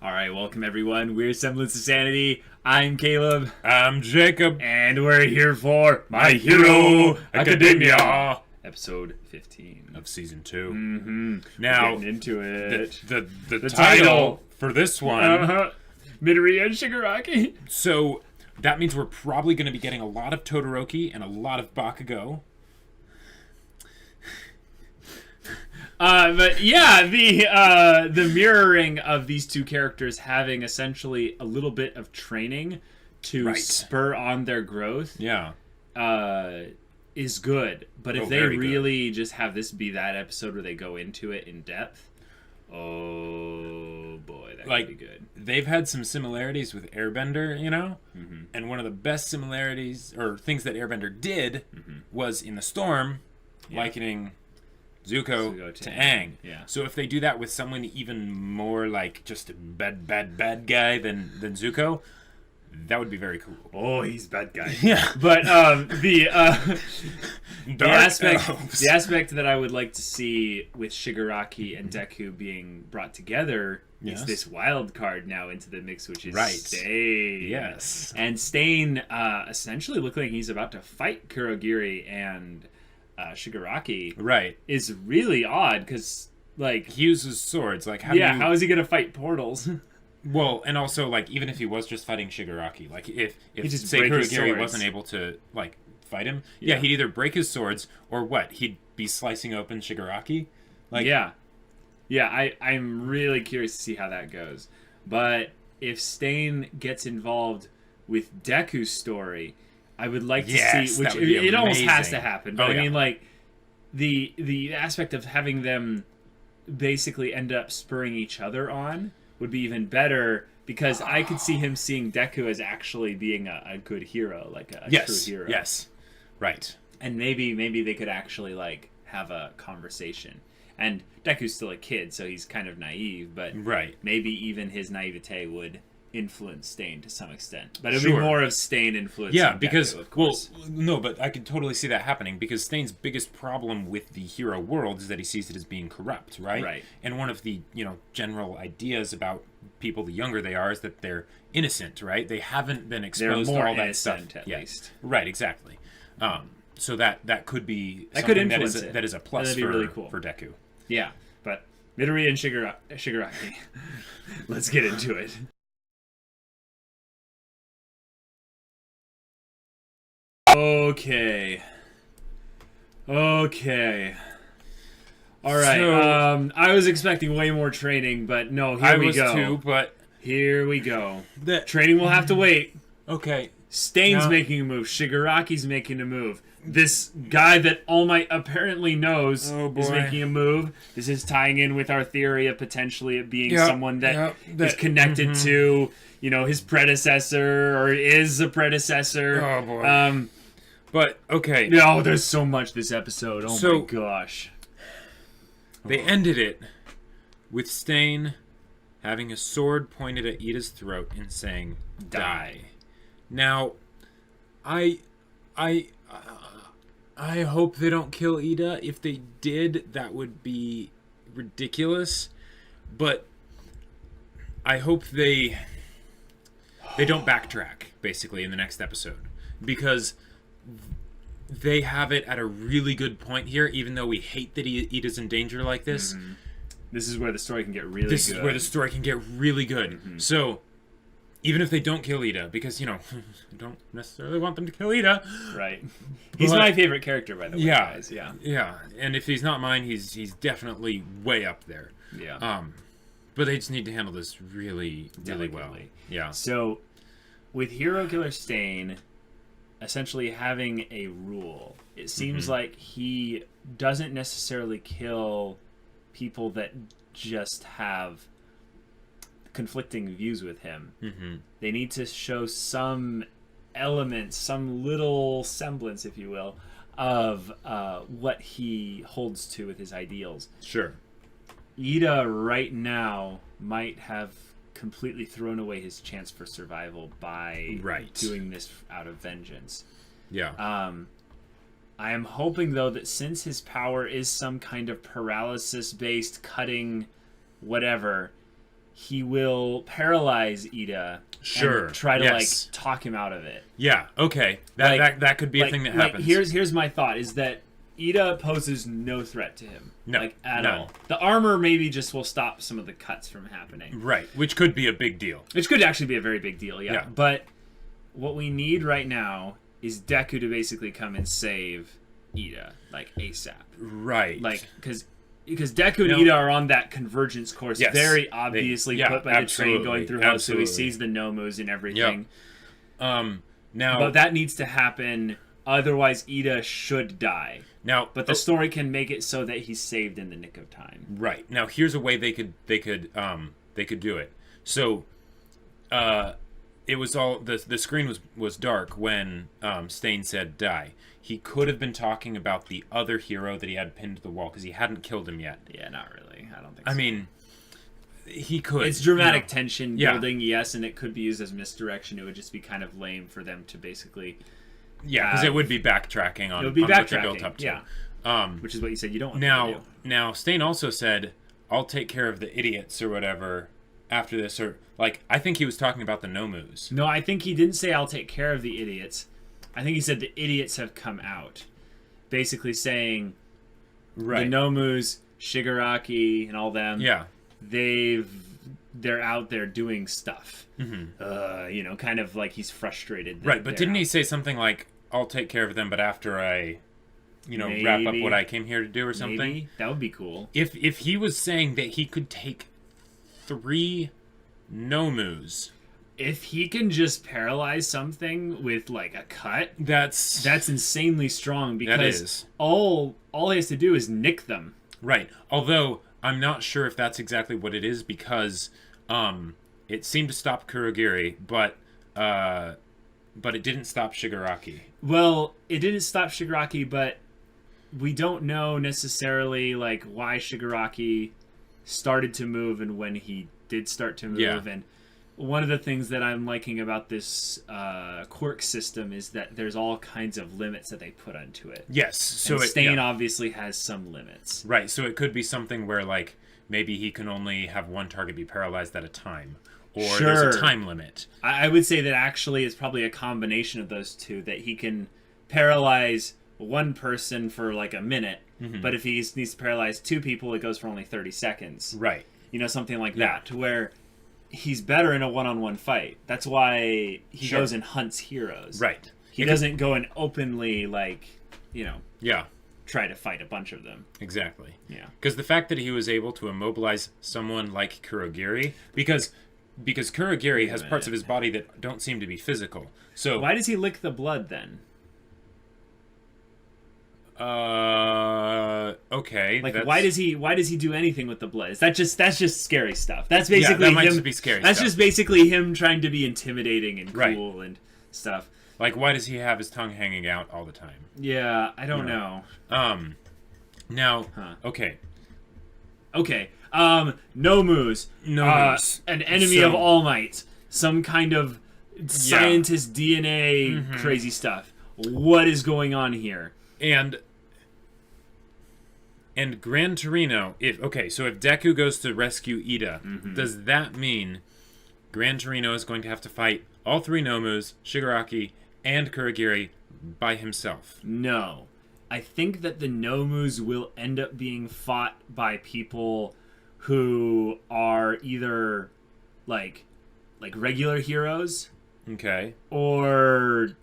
All right, welcome everyone. We're Semblance of Sanity. I'm Caleb. I'm Jacob. And we're here for My Hero Academia. Episode 15. Of Season 2. Mm-hmm. Now, we're getting into it. The title for this one... Midoriya and Shigaraki. So, that means we're probably going to be getting a lot of Todoroki and a lot of Bakugo. But yeah, the mirroring of these two characters having essentially a little bit of training to spur on their growth, is good. But if they really just have this be that episode where they go into it in depth, oh boy, that could be good. They've had some similarities with Airbender, you know, and one of the best similarities or things that Airbender did was in the storm, likening Zuko to Aang. Yeah. So if they do that with someone even more like just a bad guy than Zuko, that would be very cool. Oh, he's bad guy. Yeah. But the aspect that I would like to see with Shigaraki and Deku being brought together is this wild card now into the mix, which is Stain. Yes. And Stain essentially looking like he's about to fight Kurogiri and Shigaraki. Right. Is really odd because he uses swords. How is he gonna fight portals? Well, and also even if he was just fighting Shigaraki, if just say Kurogiri wasn't able to fight him, he'd either break his swords or he'd be slicing open Shigaraki. I'm really curious to see how that goes. But if Stain gets involved with Deku's story, I would like to see, which it almost has to happen. But I mean, the aspect of having them basically end up spurring each other on would be even better, because I could see him seeing Deku as actually being a good hero, a true hero. Yes, right. And maybe they could actually have a conversation. And Deku's still a kid, so he's kind of naive, but maybe even his naivete would influence Stain to some extent. But it would be more of Stain influencing because Deku, of course. no, but I could totally see that happening, because Stain's biggest problem with the hero world is that he sees it as being corrupt, right? Right. And one of the, general ideas about people the younger they are is that they're innocent, right? They haven't been exposed to all that stuff at least. Right, exactly. So that could be that something could influence that is a plus for, really cool. for Deku. Yeah, but Midoriya and Shigaraki. Let's get into it. Okay. All right. So, I was expecting way more training, but no, here we go. I was too, but... Here we go. Training will have to wait. Okay. Stain's making a move. Shigaraki's making a move. This guy that All Might apparently knows is making a move. This is tying in with our theory of potentially it being someone that is connected to, his predecessor or is a predecessor. Oh, boy. But, okay. No, there's so much this episode. Oh, my gosh. They ended it with Stain having a sword pointed at Iida's throat and saying, "Die." Now, I hope they don't kill Iida. If they did, that would be ridiculous. But I hope they don't backtrack, basically, in the next episode. Because they have it at a really good point here, even though we hate that Iida's in danger like this. Mm-hmm. This is where the story can get really good. This is where the story can get really good. Mm-hmm. So, even if they don't kill Iida, because, I don't necessarily want them to kill Iida. Right. He's my favorite character, by the way, guys. Yeah. And if he's not mine, he's definitely way up there. Yeah. But they just need to handle this really, really well. Yeah. So, with Hero Killer Stain essentially having a rule, it seems like he doesn't necessarily kill people that just have conflicting views with him. They need to show some element, some little semblance, if you will, of what he holds to with his ideals. Sure. Iida right now might have completely thrown away his chance for survival by doing this out of vengeance. Yeah. I am hoping, though, that since his power is some kind of paralysis-based cutting whatever, he will paralyze Iida. Sure. And try to Yes. like talk him out of it. Yeah. Okay. That could be a thing that happens. Here's my thought: is that Iida poses no threat to him, like at none. all. The armor maybe just will stop some of the cuts from happening, Right, which could be a big deal. which could actually be a very big deal. Yeah. Yeah. But what we need right now is Deku to basically come and save Iida, like ASAP. Right. Like because Deku and Iida are on that convergence course, Yes. very obviously put by the train going through hell, so he sees the Nomus and everything. Yep. Now, But that needs to happen, otherwise Iida should die. now, But the story can make it so that he's saved in the nick of time. right now, here's a way they could do it. So, it was all the screen was dark when Stain said die. He could have been talking about the other hero that he had pinned to the wall because he hadn't killed him yet. Yeah, not really. I don't think so. I mean, he could. It's dramatic tension Yeah. building, yes, and it could be used as misdirection. It would just be kind of lame for them to basically... Yeah, because it would be backtracking on, It would be on what they backtracking, built up to. yeah. Which is what you said you don't want them to do. Now, Stain also said, I'll take care of the idiots or whatever after this. Or, like, I think he was talking about the Nomus. No, I think he didn't say I'll take care of the idiots. I think he said the idiots have come out. Basically saying Right. the Nomus, Shigaraki, and all them, Yeah. they're out there doing stuff. Mm-hmm. Kind of like he's frustrated. Right, but didn't he say something like, I'll take care of them, but after I, wrap up what I came here to do or something? Maybe. That would be cool. If he was saying that he could take 3 Nomus... If he can just paralyze something with like a cut, That's insanely strong because is. all he has to do is nick them. right. Although I'm not sure if that's exactly what it is because it seemed to stop Kurogiri, but it didn't stop Shigaraki. Well, it didn't stop Shigaraki, but we don't know necessarily like why Shigaraki started to move and when he did start to move. Yeah. And one of the things that I'm liking about this quirk system is that there's all kinds of limits that they put onto it. Yes. So And it, Stain yeah. obviously has some limits. Right. So it could be something where like maybe he can only have one target be paralyzed at a time, or there's Sure. a time limit. I would say that actually it's probably a combination of those two, that he can paralyze one person for like a minute, but if he needs to paralyze 2 people, it goes for only 30 seconds. Right. Something like that, to where he's better in a one-on-one fight. That's why he Sure. goes and hunts heroes. Right. He doesn't go and openly, like, Yeah. try to fight a bunch of them. Exactly. Yeah. Because the fact that he was able to immobilize someone like Kurogiri, because Kurogiri has parts of his body that don't seem to be physical. So Why does he lick the blood, then? Okay. Like, why does he do anything with the blood? That's just scary stuff. That's basically that might him. just be scary That's stuff. just basically him trying to be intimidating and Right. cool and stuff. Like, why does he have his tongue hanging out all the time? Yeah, I don't know. Now, Huh. okay. Okay. Nomus. Nomus. An enemy So- of All Might. Some kind of scientist DNA crazy stuff. What is going on here? And Gran Torino, if Deku goes to rescue Iida, does that mean Gran Torino is going to have to fight all 3 Nomus, Shigaraki, and Kurogiri by himself? No. I think that the Nomus will end up being fought by people who are either like regular heroes, Okay. or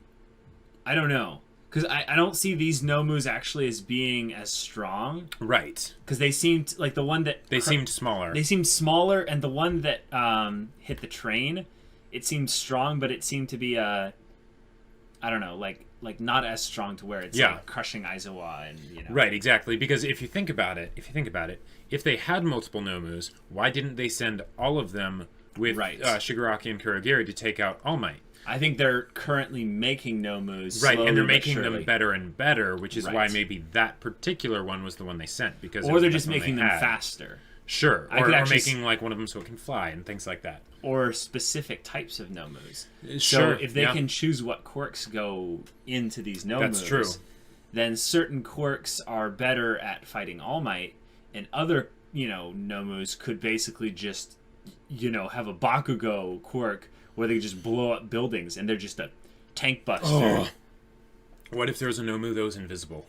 I don't know. Because I don't see these Nomus actually as being as strong. Right. Because they seemed like the one that... They seemed smaller. They seemed smaller, and the one that hit the train, it seemed strong, but it seemed to be I don't know, like not as strong to where it's like crushing Aizawa and Right, exactly. Because if you think about it, if they had multiple Nomus, why didn't they send all of them with Shigaraki and Kurogiri to take out All Might? I think they're currently making Nomus, right, and they're slowly but making surely. them better and better, which is why Right. maybe that particular one was the one they sent, because it Or was they're the just best one making they them had. faster. Sure, I or could actually making like one of them so it can fly and things like that. Or specific types of Nomus. Sure, So if they can choose what quirks go into these Nomus, That's true. then certain quirks are better at fighting All Might, and other, Nomus could basically just have a Bakugo quirk where they just blow up buildings and they're just a tank buster. Oh. What if there's a Nomu that was invisible?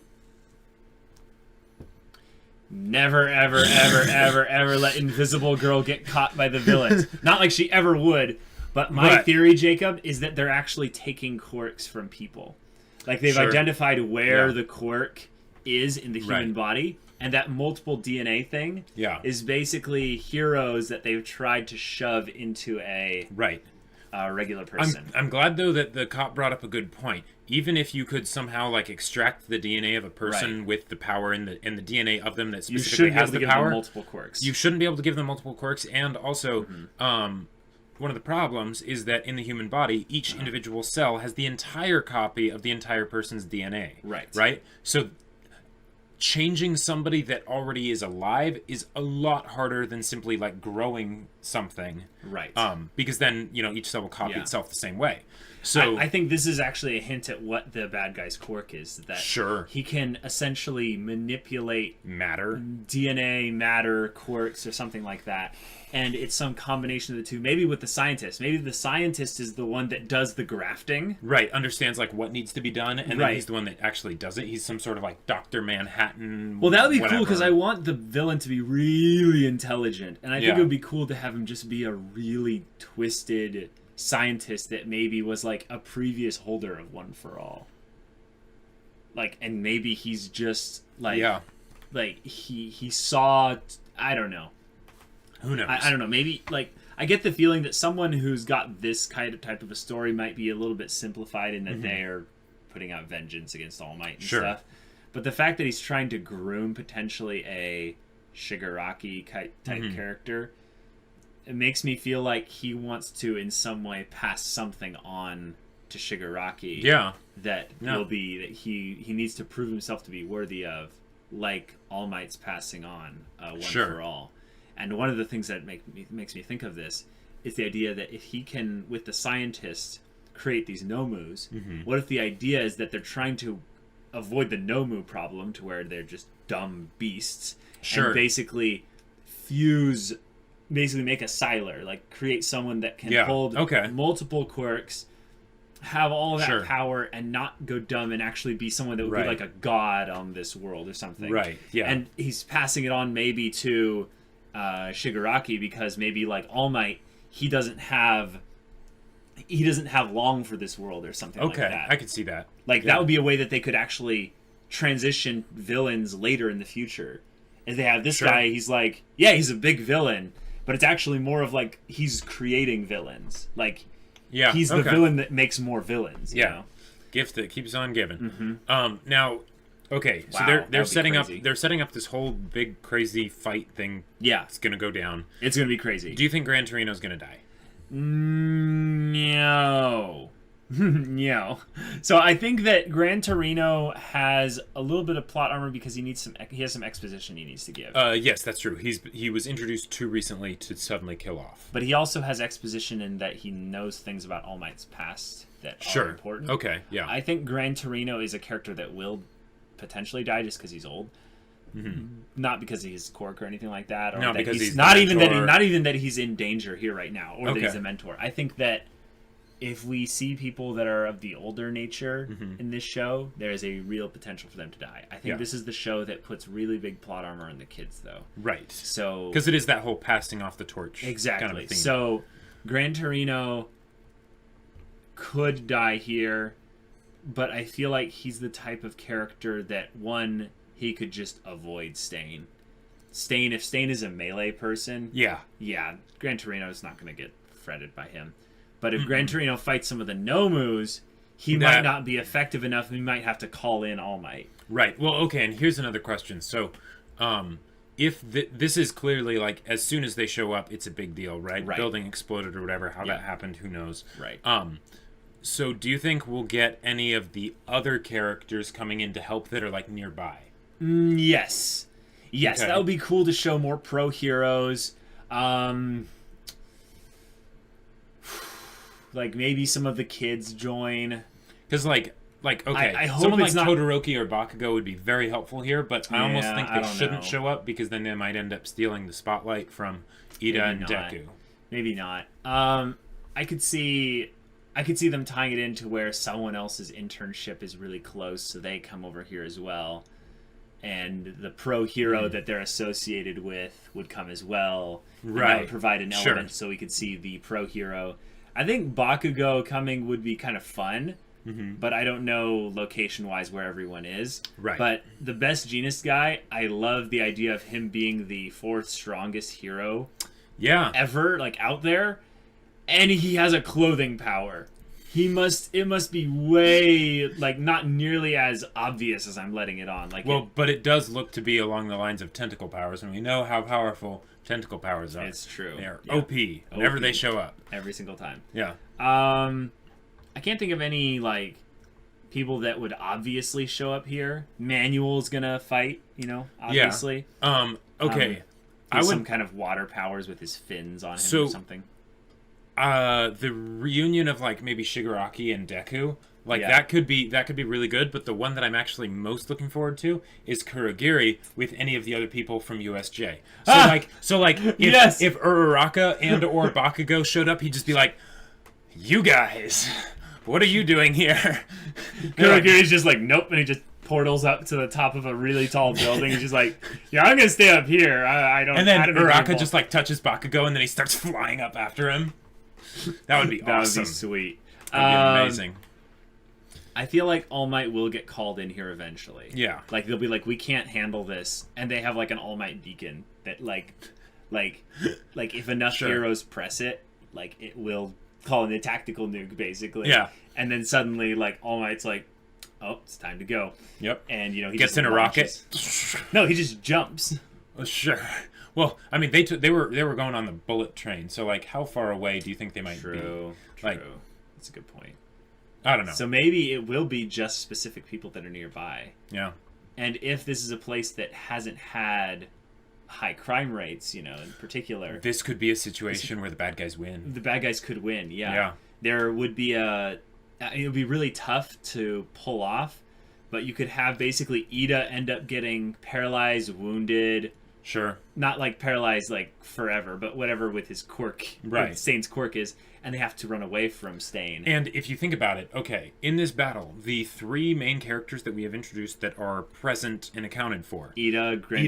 Never, ever, ever, ever, ever let Invisible Girl get caught by the villains. Not like she ever would. But my theory, Jacob, is that they're actually taking quirks from people. Like, they've identified where the quirk is in the human body. And that multiple DNA thing is basically heroes that they've tried to shove into a regular person. I'm glad, though, that the cop brought up a good point. Even if you could somehow like extract the DNA of a person with the power and the DNA of them that specifically has the power, multiple quirks. You shouldn't be able to give them multiple quirks. And also, one of the problems is that in the human body, each individual cell has the entire copy of the entire person's DNA. Right. So changing somebody that already is alive is a lot harder than simply like growing something. Because then, each cell will copy itself the same way. So I think this is actually a hint at what the bad guy's quirk is. That he can essentially manipulate DNA, matter, quirks, or something like that. And it's some combination of the two. Maybe with the scientist. Maybe the scientist is the one that does the grafting. Understands like what needs to be done, and then he's the one that actually does it. He's some sort of like Dr. Manhattan. Well, that would be cool because I want the villain to be really intelligent. And I think it would be cool to have him just be a really twisted scientist that maybe was like a previous holder of One for All. Like, and maybe he's just like, like he saw, I don't know. Who knows? I don't know. Maybe like I get the feeling that someone who's got this type of a story might be a little bit simplified in that they are putting out vengeance against All Might and stuff. But the fact that he's trying to groom potentially a Shigaraki type character, it makes me feel like he wants to in some way pass something on to Shigaraki. That will be that he needs to prove himself to be worthy of, like All Might's passing on One for All. And one of the things that makes me think of this is the idea that if he can, with the scientist, create these Nomus, what if the idea is that they're trying to avoid the Nomu problem to where they're just dumb beasts and basically make a Siler, like create someone that can hold multiple quirks, have all of that power, and not go dumb and actually be someone that would be like a god on this world or something. And he's passing it on maybe to Shigaraki because maybe like All Might, he doesn't have long for this world or something like that. I could see that. Like that would be a way that they could actually transition villains later in the future. If they have this guy, he's like, he's a big villain, but it's actually more of like he's creating villains. Like he's the villain that makes more viillans. You know? Gift that keeps on giving. Now, so they're setting up this whole big crazy fight thing. It's gonna go down. It's gonna be crazy. Do you think Gran Torino's gonna die? No. No. So I think that Gran Torino has a little bit of plot armor because he has some exposition he needs to give. Yes, that's true. He was introduced too recently to suddenly kill off. But he also has exposition in that he knows things about All Might's past that are important. I think Gran Torino is a character that will potentially die just because he's old. Not because he's Cork or anything like that, or because he's not even that he's in danger here right now, or that he's a mentor. I think that if we see people that are of the older nature in this show, there is a real potential for them to die. I think this is the show that puts really big plot armor on the kids, though. So because it is that whole passing off the torch kind of thing. So Gran Torino could die here, but I feel like he's the type of character that he could just avoid Stain. If Stain is a melee person, Gran Torino's not going to get fretted by him. But if Gran Torino fights some of the Nomus, he might not be effective enough. We might have to call in All Might. Well, okay, and here's another question. So, if this is clearly like as soon as they show up, it's a big deal, right? Building exploded or whatever. How that happened, who knows? So, do you think we'll get any of the other characters coming in to help that are like nearby? Yes, that would be cool to show more pro heroes. Like maybe some of the kids join. Because I hope someone like Todoroki or Bakugo would be very helpful here, but I almost think they shouldn't show up because then they might end up stealing the spotlight from Iida and Deku. Maybe not. I could see them tying it into where someone else's internship is really close, so they come over here as well, and the pro hero that they're associated with would come as well. And that would provide an element so we could see the pro hero. I think Bakugo coming would be kind of fun, but I don't know location-wise where everyone is. Right. But the best Genus guy, I love the idea of him being the fourth strongest hero ever, like, out there. And he has a clothing power. It must be way, like, not nearly as obvious as I'm letting it on. Like, but it does look to be along the lines of tentacle powers, and we know how powerful tentacle powers are. It's true. They're OP whenever they show up. Every single time. Yeah. I can't think of any, like, people that would obviously show up here. Manuel's gonna fight, obviously. Yeah. Okay. I would some kind of water powers with his fins on him or something. The reunion of, like, maybe Shigaraki and Deku, like, that could be really good, but the one that I'm actually most looking forward to is Kurogiri with any of the other people from USJ. So if Uraraka and or Bakugo showed up, he'd just be like, "You guys, what are you doing here?" Kurogiri's just like, "Nope," and he just portals up to the top of a really tall building. He's just like, "Yeah, I'm gonna stay up here. I don't." And then Uraraka just, like, touches Bakugo, and then he starts flying up after him. That would be awesome. That would be sweet. That'd be amazing. I feel like All Might will get called in here eventually. Yeah. Like, they'll be like, "We can't handle this," and they have, like, an All Might beacon that, like if enough heroes press it, like, it will call in a tactical nuke, basically. Yeah. And then suddenly, like, All Might's like, "Oh, it's time to go." Yep. And he gets in a rocket. No, he just jumps. Oh, sure. Well, I mean, they were going on the bullet train, so, like, how far away do you think they might be? True. Like, that's a good point. I don't know. So maybe it will be just specific people that are nearby. Yeah. And if this is a place that hasn't had high crime rates, in particular, this could be a situation where the bad guys win. The bad guys could win. Yeah. Yeah. There would be it would be really tough to pull off, but you could have basically Iida end up getting paralyzed, wounded. Sure. Not, like, paralyzed, like, forever, but whatever with his quirk. Right. Stain's quirk is, and they have to run away from Stain. And if you think about it, okay, in this battle, the three main characters that we have introduced that are present and accounted for. Iida, Gran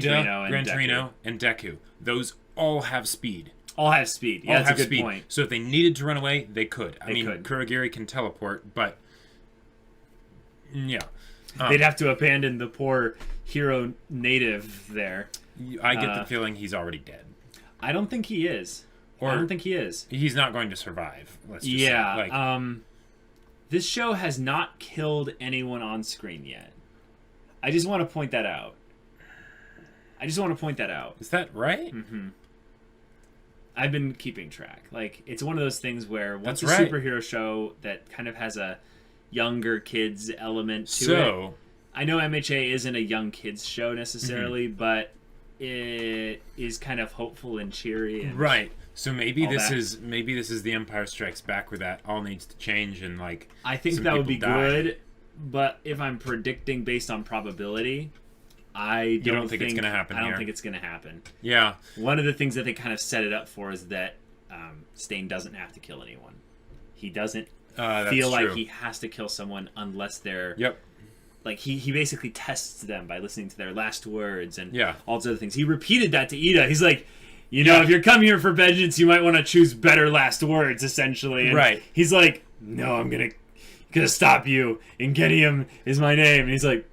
Torino, and Deku. Those all have speed. All have speed. Yeah, that's a good point. So if they needed to run away, they could. I mean, could. Kurogiri can teleport, but... Yeah. They'd have to abandon the poor hero native there. I get the feeling he's already dead. I don't think he is. I don't think he is. He's not going to survive. Let's just say. Like, this show has not killed anyone on screen yet. I just want to point that out. Is that right? Mm-hmm. I've been keeping track. Like, it's one of those things where once That's right. superhero show that kind of has a younger kids element to it. So, I know MHA isn't a young kids show necessarily, but it is kind of hopeful and cheery. And right. So maybe this is the Empire Strikes Back where that all needs to change and, like, I think that would be good, but if I'm predicting based on probability, I don't think it's going to happen. I don't think it's going to happen. Yeah. One of the things that they kind of set it up for is that Stain doesn't have to kill anyone. He doesn't feel like he has to kill someone unless they're... Yep. Like, he basically tests them by listening to their last words and Yeah. all those other things. He repeated that to Iida. He's like, if you're coming here for vengeance, you might want to choose better last words, essentially. And right. He's like, "No, I'm gonna stop you. Ingenium is my name." And he's like,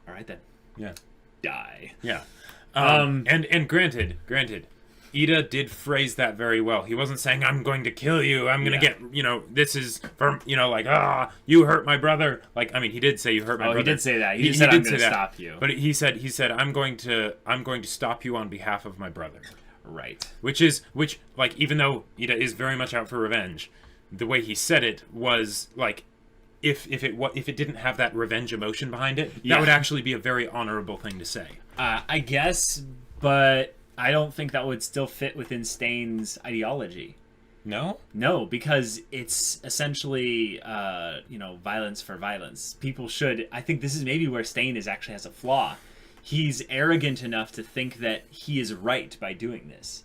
"All right, then. Yeah. Die." Yeah. And granted, Iida did phrase that very well. He wasn't saying, "I'm going to kill you. I'm going to get, this is from, like, you hurt my brother." Like, I mean, he did say you hurt my brother. He did say that. He said, "I'm going to stop you." But he said, I'm going to stop you on behalf of my brother. Right. Which, like, even though Iida is very much out for revenge, the way he said it was, like, if it didn't have that revenge emotion behind it, that would actually be a very honorable thing to say. I guess, but I don't think that would still fit within Stain's ideology. No? No, because it's essentially, violence for violence. People should... I think this is maybe where Stain actually has a flaw. He's arrogant enough to think that he is right by doing this.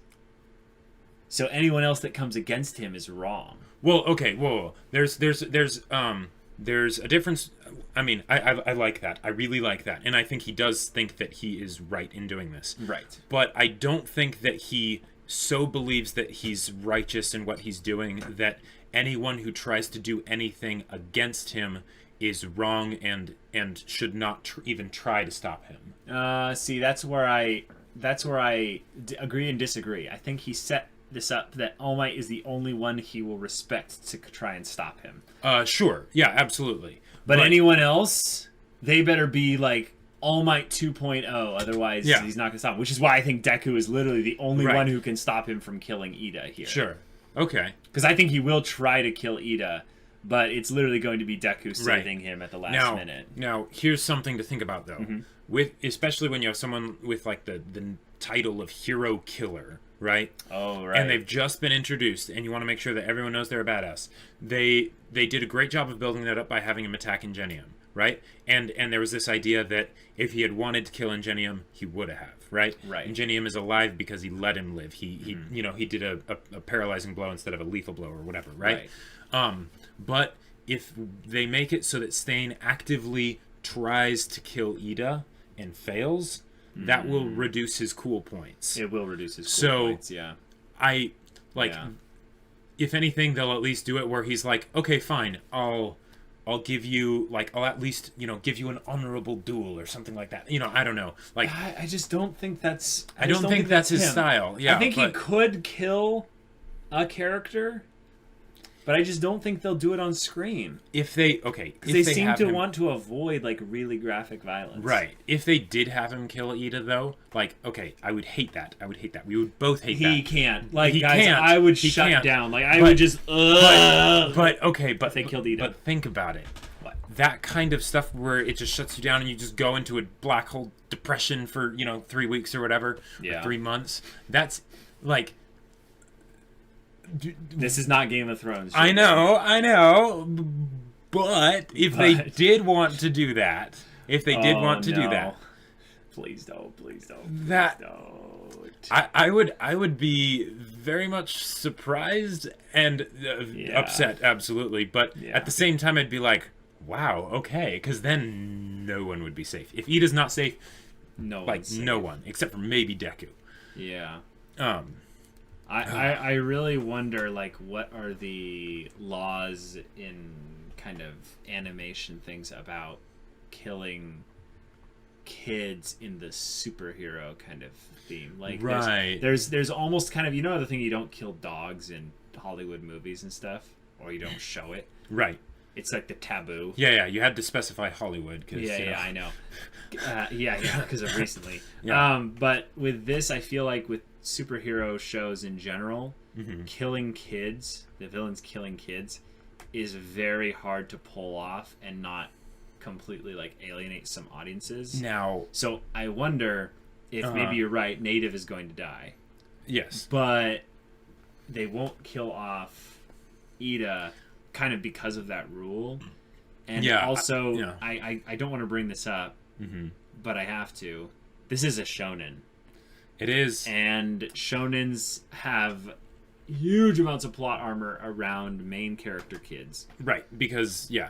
So anyone else that comes against him is wrong. Well, okay, whoa. There's a difference. I mean, I like that. I really like that. And I think he does think that he is right in doing this. Right. But I don't think that he so believes that he's righteous in what he's doing that anyone who tries to do anything against him is wrong and should not even try to stop him. See, that's where I agree and disagree. I think he set this up that All Might is the only one he will respect to try and stop him. Sure. Yeah, absolutely. But anyone else, they better be like All Might 2.0, otherwise he's not going to stop him. Which is why I think Deku is literally the only one who can stop him from killing Iida here. Sure. Okay. Because I think he will try to kill Iida, but it's literally going to be Deku saving him at the last minute. Now, here's something to think about, though. With especially when you have someone with like the title of hero killer, right? Oh, right. And they've just been introduced, and you want to make sure that everyone knows they're a badass. They did a great job of building that up by having him attack Ingenium, right? And there was this idea that if he had wanted to kill Ingenium, he would have, right? Right. Ingenium is alive because he let him live. He did a paralyzing blow instead of a lethal blow or whatever, right? But if they make it so that Stain actively tries to kill Iida and fails, that will reduce his cool points. It will reduce his cool points, yeah. If anything, they'll at least do it where he's like, okay, fine, I'll give you, like, I'll at least, give you an honorable duel or something like that. I don't know. Like, I just don't think that's... I don't think that's his style. Yeah, I think he could kill a character, but I just don't think they'll do it on screen. Because they seem to want to avoid, like, really graphic violence. Right. If they did have him kill Iida, though, like, okay, I would hate that. We would both hate that. He can't. Like, he guys, can't. I would shut down. Like, I would just... But they killed Iida. But think about it. What? That kind of stuff where it just shuts you down and you just go into a black hole depression for, 3 weeks or whatever. Yeah. Or 3 months. That's, like... This is not Game of Thrones. I know. But if they did want to do that, do that, please don't. I would be very much surprised and upset, absolutely. But at the same time, I'd be like, wow, okay, because then no one would be safe. If Iida's not safe, no one except for maybe Deku. Yeah. I really wonder, like, what are the laws in kind of animation things about killing kids in the superhero kind of theme? Like, right. There's almost kind of, the thing, you don't kill dogs in Hollywood movies and stuff, or you don't show it. Right. It's like the taboo. Yeah, you had to specify Hollywood. I know. Because of recently. Yeah. But with this, I feel like with superhero shows in general, killing kids, the villains killing kids, is very hard to pull off and not completely, like, alienate some audiences. Now, so I wonder if maybe you're right, Native is going to die. Yes. But they won't kill off Iida kind of because of that rule. And also, I don't want to bring this up, but I have to. This is a shonen. It is. And shonens have huge amounts of plot armor around main character kids. Right, because, yeah.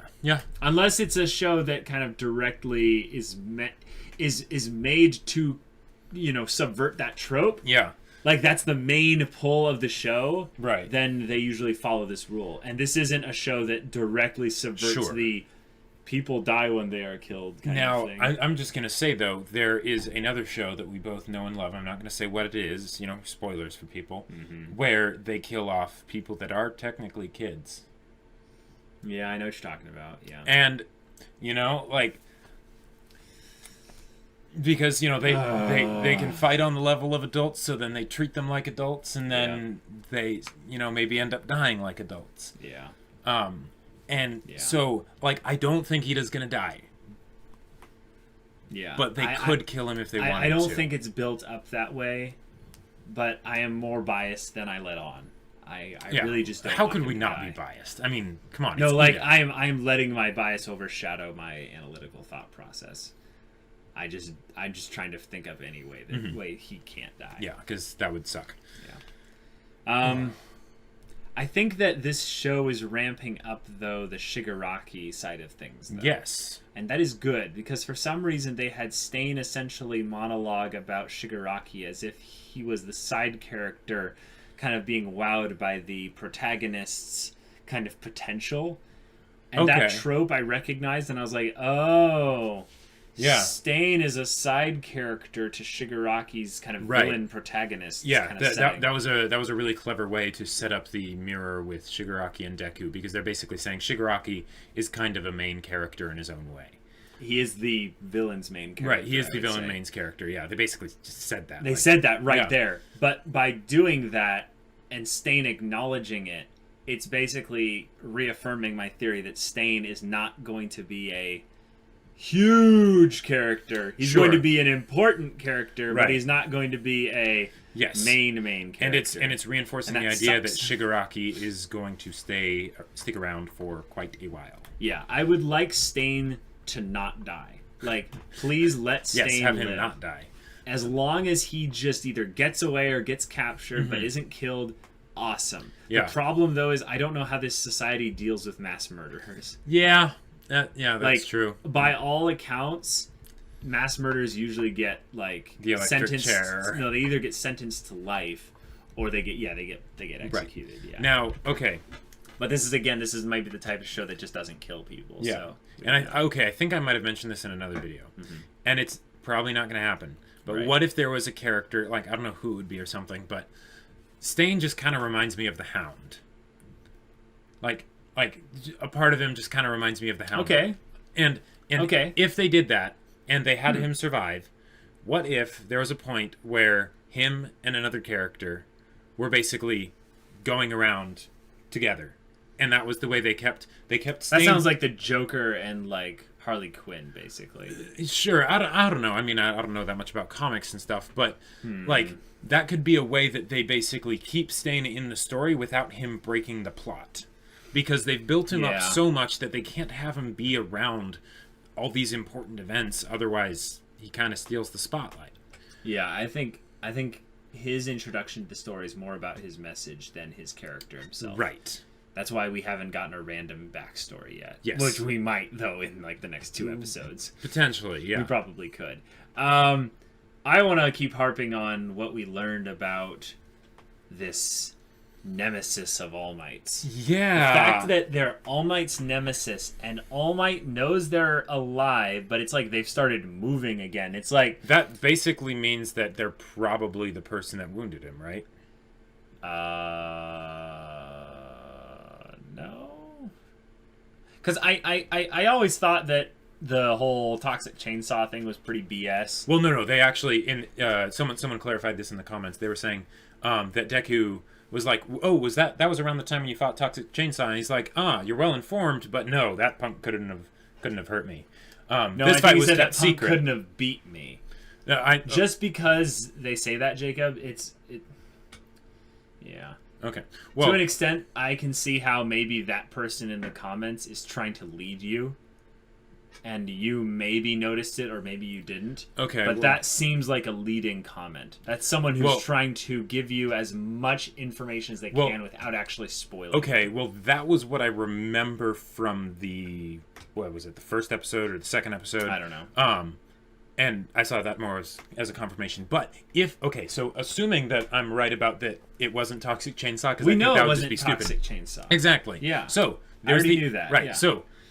Unless it's a show that kind of directly is made to, subvert that trope. Yeah. Like, that's the main pull of the show. Right. Then they usually follow this rule. And this isn't a show that directly subverts the people die when they are killed kind of thing. Now, I'm just going to say, though, there is another show that we both know and love. I'm not going to say what it is, spoilers for people, where they kill off people that are technically kids. Yeah, I know what you're talking about, yeah. And, because, they can fight on the level of adults, so then they treat them like adults, and then they, maybe end up dying like adults. Yeah. So, like, I don't think Iida's gonna die. Yeah. But they could kill him if they wanted to. I don't think it's built up that way, but I am more biased than I let on. I really just don't. How could we not be biased? I mean, come on. No, like, I'm letting my bias overshadow my analytical thought process. I'm just trying to think of any way way he can't die. Yeah, because that would suck. Yeah. I think that this show is ramping up, though, the Shigaraki side of things, though. Yes. And that is good, because for some reason they had Stain essentially monologue about Shigaraki as if he was the side character kind of being wowed by the protagonist's kind of potential. And that trope I recognized, and I was like, oh... Yeah. Stain is a side character to Shigaraki's kind of villain protagonist. Yeah, kind of that was a really clever way to set up the mirror with Shigaraki and Deku, because they're basically saying Shigaraki is kind of a main character in his own way. He is the villain's main character. Right, he is the villain main's character. Yeah, they basically just said that. They said that there. But by doing that and Stain acknowledging it, it's basically reaffirming my theory that Stain is not going to be a huge character. He's going to be an important character, but he's not going to be a main character. And it's reinforcing the idea that Shigaraki is going to stick around for quite a while. Yeah, I would like Stain to not die. Like, please let Stain have live. him not die. As long as he just either gets away or gets captured but isn't killed, awesome. Yeah. The problem, though, is I don't know how this society deals with mass murderers. Yeah. That's true. By all accounts, mass murderers usually get the electric chair. No, they either get sentenced to life, or they get executed. Right. Yeah. Now, okay, but this might be the type of show that just doesn't kill people. Yeah. So, and I think I might have mentioned this in another video, and it's probably not going to happen. But what if there was a character, like, I don't know who it would be or something, but Stain just kind of reminds me of the Hound. Like a part of him just kind of reminds me of the Hound. Okay. And if they did that and they had him survive, what if there was a point where him and another character were basically going around together, and that was the way they kept Stain. That sounds like the Joker and like Harley Quinn, basically. Sure, I don't know. I mean, I don't know that much about comics and stuff, but like that could be a way that they basically keep Stain in the story without him breaking the plot. Because they've built him up so much that they can't have him be around all these important events. Otherwise, he kind of steals the spotlight. Yeah, I think his introduction to the story is more about his message than his character himself. Right. That's why we haven't gotten a random backstory yet. Yes. Which we might, though, in like the next 2 episodes. Potentially, yeah. We probably could. I want to keep harping on what we learned about this nemesis of All Might's. Yeah. The fact that they're All Might's nemesis and All Might knows they're alive, but it's like they've started moving again. It's like... That basically means that they're probably the person that wounded him, right? No. Because I always thought that the whole toxic chainsaw thing was pretty BS. Well, no. They actually... someone clarified this in the comments. They were saying that Deku was like, oh, that was around the time you fought Toxic Chainsaw? And he's like, you're well informed, but no, that punk couldn't have hurt me. No, this fight was that kept punk secret. Couldn't have beat me. No, just because they say that, Jacob, yeah. Okay. Well, to an extent, I can see how maybe that person in the comments is trying to lead you, and you maybe noticed it or maybe you didn't. Okay. But that seems like a leading comment. That's someone who's trying to give you as much information as they can without actually spoiling. Okay, well, that was what I remember from the first episode or the second episode? I don't know. And I saw that more as a confirmation. But so assuming that I'm right about that it wasn't Toxic Chainsaw, because we know that it would just wasn't be stupid. Toxic Chainsaw. Exactly. Yeah. So I already knew that. Right. Yeah.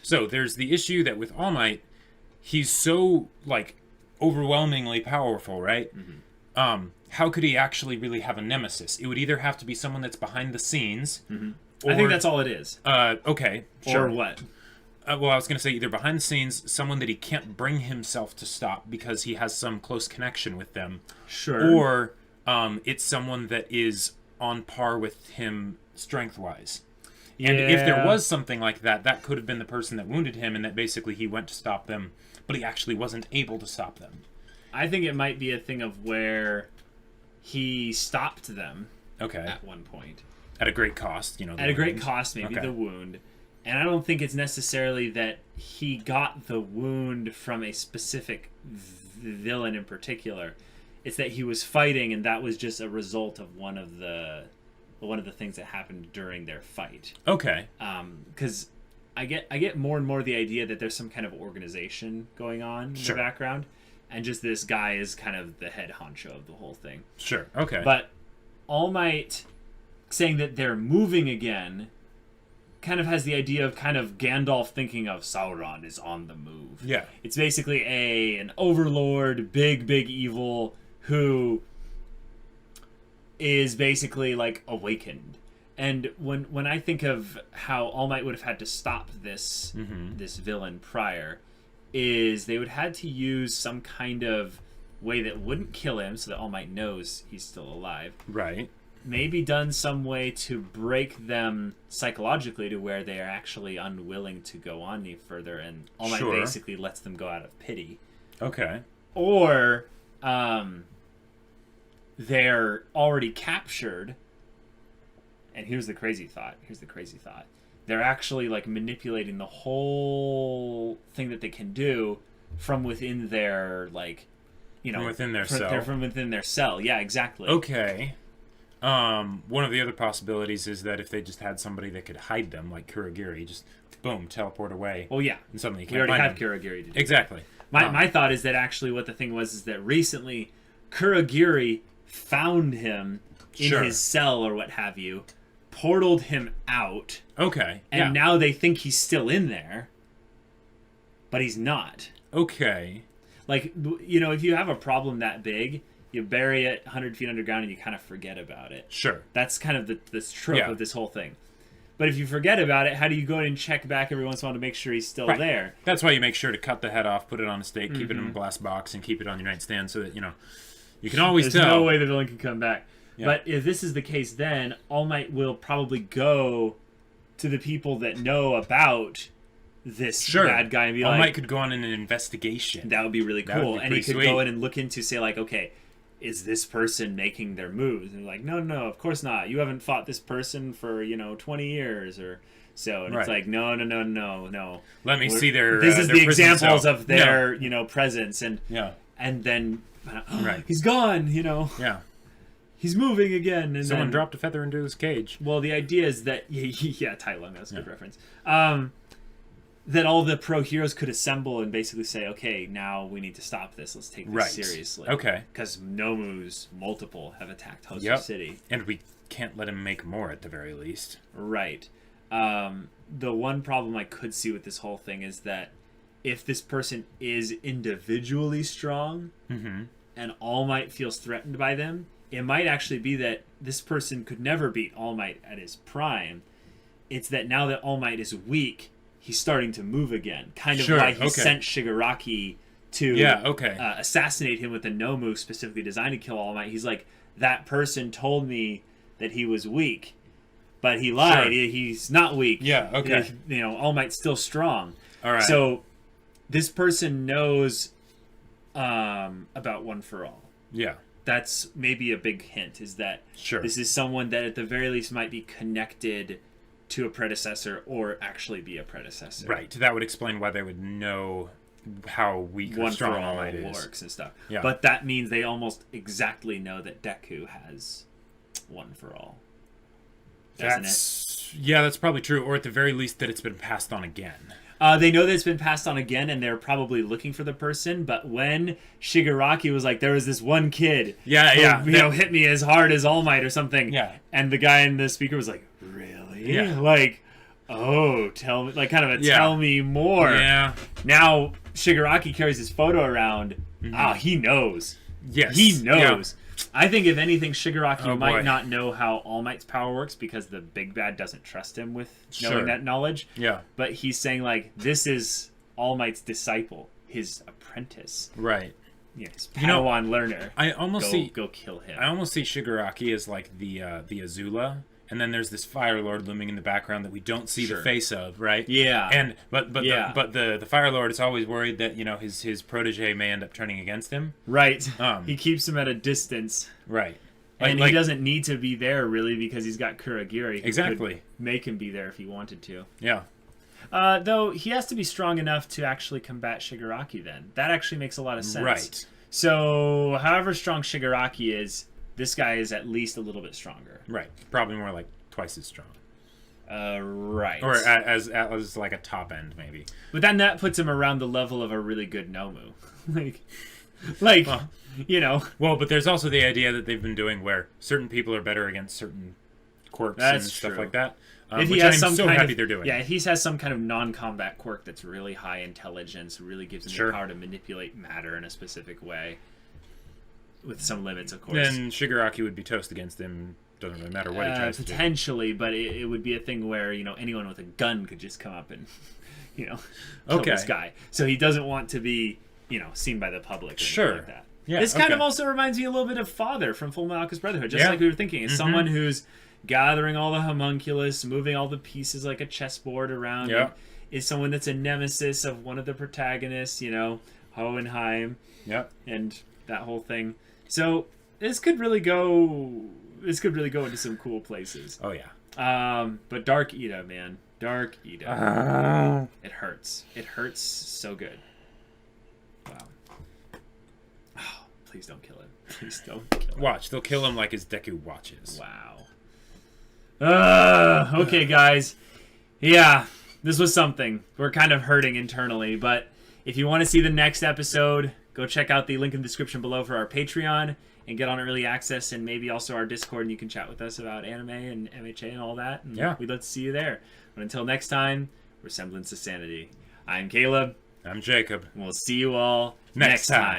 So there's the issue that with All Might, he's so like overwhelmingly powerful, right? Mm-hmm. How could he actually really have a nemesis? It would either have to be someone that's behind the scenes. Mm-hmm. Or, I think that's all it is. Okay. Sure. Or what? Well, I was going to say either behind the scenes, someone that he can't bring himself to stop because he has some close connection with them. Sure. Or it's someone that is on par with him strength-wise. And if there was something like that, that could have been the person that wounded him, and that basically he went to stop them, but he actually wasn't able to stop them. I think it might be a thing of where he stopped them. Okay. At one point. At a great cost, At a great cost, maybe the wound. And I don't think it's necessarily that he got the wound from a specific villain in particular. It's that he was fighting, and that was just a result of one of the one of the things that happened during their fight. Okay. Because I get more and more the idea that there's some kind of organization going on in Sure. the background, and just this guy is kind of the head honcho of the whole thing. Sure. Okay. But All Might saying that they're moving again kind of has the idea of kind of Gandalf thinking of Sauron is on the move. Yeah. It's basically an overlord, big evil, who is basically like awakened. And when I think of how All Might would have had to stop this this villain prior, is they would have had to use some kind of way that wouldn't kill him, so that All Might knows he's still alive. Right. Maybe done some way to break them psychologically to where they are actually unwilling to go on any further, and All Might basically lets them go out of pity. Okay. Or they're already captured. And here's the crazy thought. They're actually like manipulating the whole thing that they can do from within their from within their cell. From within their cell. Yeah, exactly. Okay. One of the other possibilities is that if they just had somebody that could hide them, like Kurogiri, just boom, teleport away. Well, yeah. And suddenly you We can't already find have them. Kurogiri to do Exactly. My thought is that actually what the thing was is that recently Kurogiri found him in Sure. his cell or what have you, portaled him out, Okay. and now they think he's still in there, but he's not. Okay. Like, you know, if you have a problem that big, you bury it 100 feet underground and you kind of forget about it. Sure. That's kind of the trope of this whole thing. But if you forget about it, how do you go in and check back every once in a while to make sure he's still there? That's why you make sure to cut the head off, put it on a stake, keep it in a glass box, and keep it on your nightstand so that, you know, you can always There's tell. no way the villain can come back. Yeah. But if this is the case, then All Might will probably go to the people that know about this bad guy and be All like... Might could go on an investigation. That would be really cool. Would be And he pretty could sweet. go in and look into, say, like, okay, is this person making their moves? And they're like, no, of course not. You haven't fought this person for, 20 years or so. And it's Right. like, no. Let me see their This is their the prison examples cell. of their, presence. And Yeah. and then, Right. he's gone, Yeah. He's moving again. And Someone then, dropped a feather into his cage. Well, the idea is that Tai Lung, that's a good reference. That all the pro heroes could assemble and basically say, okay, now we need to stop this. Let's take this seriously. Okay. Because Nomus, multiple, have attacked Host Yep. City. And we can't let him make more at the very least. Right. The one problem I could see with this whole thing is that if this person is individually strong and All Might feels threatened by them, it might actually be that this person could never beat All Might at his prime. It's that now that All Might is weak, he's starting to move again. Kind of why he sent Shigaraki to assassinate him with a Nomu specifically designed to kill All Might. He's like, that person told me that he was weak, but he lied. Sure. He's not weak. Yeah, okay. All Might's still strong. All right. So this person knows about One for All. Yeah. That's maybe a big hint, is that this is someone that at the very least might be connected to a predecessor or actually be a predecessor. Right. That would explain why they would know how weak or strong All Might is. Works and stuff. Yeah. But that means they almost exactly know that Deku has One for All. Doesn't it? Yeah, that's probably true. Or at the very least that it's been passed on again. They know that it's been passed on again, and they're probably looking for the person. But when Shigaraki was like, there was this one kid who, hit me as hard as All Might or something. Yeah. And the guy in the speaker was like, really? Yeah. Like, oh, tell me, like kind of a tell me more. Yeah. Now Shigaraki carries his photo around. He knows. Yes. He knows. Yeah. I think, if anything, Shigaraki might boy. not know how All Might's power works because the big bad doesn't trust him with knowing that knowledge. Yeah. But he's saying, like, this is All Might's disciple, his apprentice. Right. Yeah, his Padawan learner. I almost go kill him. I almost see Shigaraki as like the Azula, and then there's this Fire Lord looming in the background that we don't see the face of, right? Yeah. And the Fire Lord is always worried that his protege may end up turning against him. Right. He keeps him at a distance. Right. And he doesn't need to be there really because he's got Kurogiri. Exactly. Could make him be there if he wanted to. Yeah. Though he has to be strong enough to actually combat Shigaraki then. That actually makes a lot of sense. Right. So, however strong Shigaraki is, This guy is at least a little bit stronger. Right. Probably more like twice as strong. Right. Or as like a top end, maybe. But then that puts him around the level of a really good Nomu. like, well, you know. Well, but there's also the idea that they've been doing where certain people are better against certain quirks and stuff like that. If he which has I'm some so kind happy of, they're doing. Yeah, if he has some kind of non-combat quirk that's really high intelligence, really gives him the power to manipulate matter in a specific way, with some limits, of course. Then Shigaraki would be toast against him. Doesn't really matter what he tries to do. Potentially, but it would be a thing where, you know, anyone with a gun could just come up and, you know, kill this guy. So he doesn't want to be, you know, seen by the public. Or like that. Yeah, this kind of also reminds me a little bit of Father from Full Metal Alchemist Brotherhood, just like we were thinking. It's someone who's gathering all the homunculus, moving all the pieces like a chessboard around. Yeah. Is someone that's a nemesis of one of the protagonists, you know, Hohenheim. Yep. And that whole thing. So this could really go into some cool places. Oh yeah. But Dark Iida, man. Dark Iida. It hurts. It hurts so good. Wow. Oh, please don't kill him. Please don't kill him. Watch, they'll kill him like his Deku watches. Wow. Okay, guys. Yeah, this was something. We're kind of hurting internally, but if you want to see the next episode, go check out the link in the description below for our Patreon and get on early access, and maybe also our Discord, and you can chat with us about anime and MHA and all that. And we'd love to see you there. But until next time, Resemblance to Sanity. I'm Caleb. I'm Jacob. And we'll see you all next time.